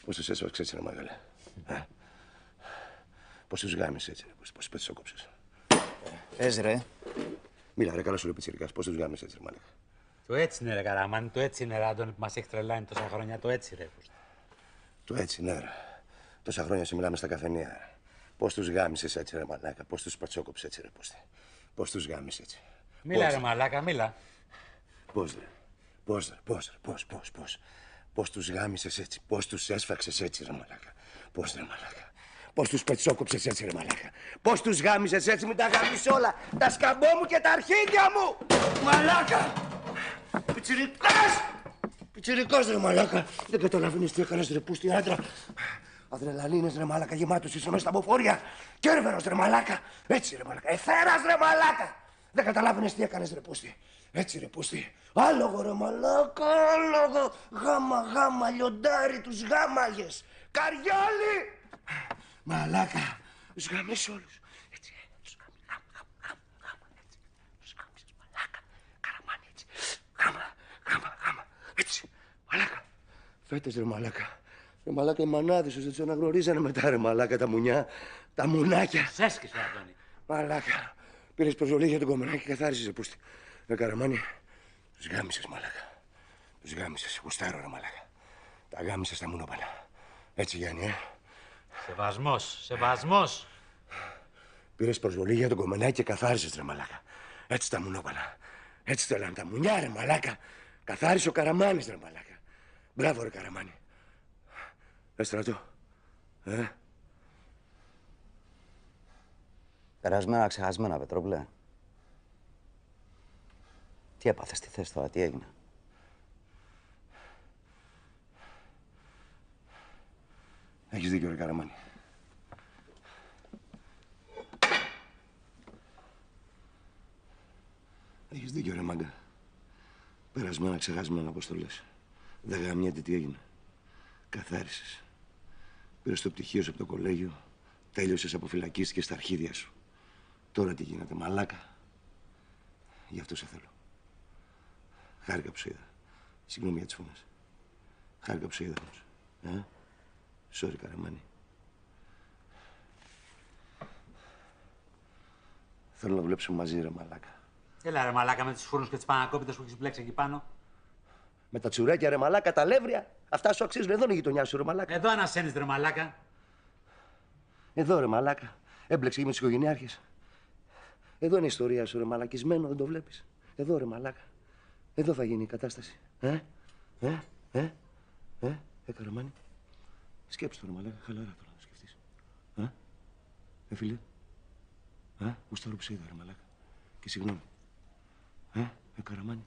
Πώς τους έσφαξες έτσι, ρε μάγαλε. Πώς τους γάμισες έτσι, ρε. Πώς πες σώκοψες. Πες ρε. Μίλα ρε, καλά σου λέει πιτσιρικάς. Πώς τους γάμισες έτσι, ρε μάλακα. Το έτσι είναι ρε Καραμάνη, το έτσι είναι ρε Άντωνη που μας έχει τρελάνει τόσα χρόνια, το έτσι ρε. Το έτσι, ναι ρε. Τόσα χρόνια σου μιλάμε στα καφενεία. Πώς τους γάμισες έτσι, ρε μαλάκα. Πώς τους πατσόκοψες έτσι, ρε. Πώς τους γάμισες έτσι. Μίλα ρε μαλάκα, μίλα. Πώς ρε. Πώς τους γάμισες έτσι. Πώς τους έσφαξες έτσι, ρε μαλάκα. Πώς ρε μαλάκα. Πώς τους πετσόκοψες έτσι, ρε μαλάκα. Πώς τους γάμισες έτσι, μην τα γάμισες όλα. Τα σκαμπό μου και τα αρχίδια μου. Μαλάκα. Πιτσιρικός ρε μαλάκα. Δεν καταλαβαίνεις τι έκανες ρε πούστη άντρα. Αδρελαλίνες ρε μαλάκα, γεμάτος είσαι μέσα στα μποφόρια. Κέρβερος ρε μαλάκα. Έτσι ρε μαλάκα. Εθέρας ρε μαλάκα. Δεν καταλάβαινες τι έκανες ρε πούστη. Έτσι ρε πούστη. Άλογο ρε μαλάκα, άλογο. Γάμα, λιοντάρι, τους γάμαγες. Καριόλι. Μαλάκα. Τους γάμες όλους. Έτσι, τους γάμα, έτσι. Τους γάμισες μαλάκα. Καραμάνι έτσι. Γάμα. Έτσι. Μαλάκα. Φέτες ρε μαλάκα. Ρε μαλάκα οι μανάδες τους δεν τους αναγνωρίζανε μετά ρε μαλάκα τα μουνιά. Τα μουνάκια. Σέσκησε Άντωνη. Μαλάκα. Πήρες προσβολή για τον κομμενάκι και καθάρισες ρε πούστη. Ρε Καραμάνι. Τους γάμισες μαλάκα. Τους γάμισες. Γουστάρω ρε μαλάκα. Τα γάμισες στα μουνόπανα. Έτσι Γιάννη, Σεβασμός. Πήρες προσβολή για τον κομμενάκι και καθάρισες ρε μαλάκα. Έτσι τα μουνόπανα. Έτσι θέλανε τα μουνιά ρε μαλάκα. Καθάρισε ο Καραμάνης ρε μαλάκα. Μπράβο ρε Καραμάνη. Στρατό. Περασμένα ξεχασμένα, Πετρόπουλε. Τι έπαθες, τι θες τώρα, τι έγινε. Έχεις δίκιο ρε Καραμάνη. Έχεις δίκιο ρε μάγκα. Περασμένα ξεχασμένα όπως το λες. Δεν γαμιέται τι έγινε. Καθάρισες. Πήρες το πτυχίο σου από το κολέγιο. Τέλειωσες, αποφυλακίστηκες στα αρχίδια σου. Τώρα τι γίνεται, μαλάκα. Γι' αυτό σε θέλω. Χάρηκα που σε είδα. Συγγνώμη για τις φωνές. Χάρηκα που σε είδα όμως. Sorry, Καραμάνη. Θέλω να δουλέψουμε μαζί, ρε μαλάκα. Έλα ρε μαλάκα με τις φούρνους και τις πανακόπιτες που έχεις μπλέξει εκεί πάνω. Με τα τσουρέκια, ρε μαλάκα, τα λεύρια. Αυτά σου αξίζουν. Εδώ είναι η γειτονιά σου, ρε μαλάκα. Εδώ ανασένεις ρε μαλάκα. Εδώ, ρε μαλάκα. Έμπλεξε με τους οικογενειάρχες. Εδώ είναι η ιστορία σου, ρε μαλακισμένο, δεν το βλέπεις. Εδώ, ρε μαλάκα. Εδώ θα γίνει η κατάσταση. Καραμάνη. Σκέψου το, ρε μαλάκα, χαλαρά τώρα να το σκεφτείς. Φίλε. Γουστάρω που σε είδα, ρε μαλάκα. Και συγγνώμη. Καραμάνη.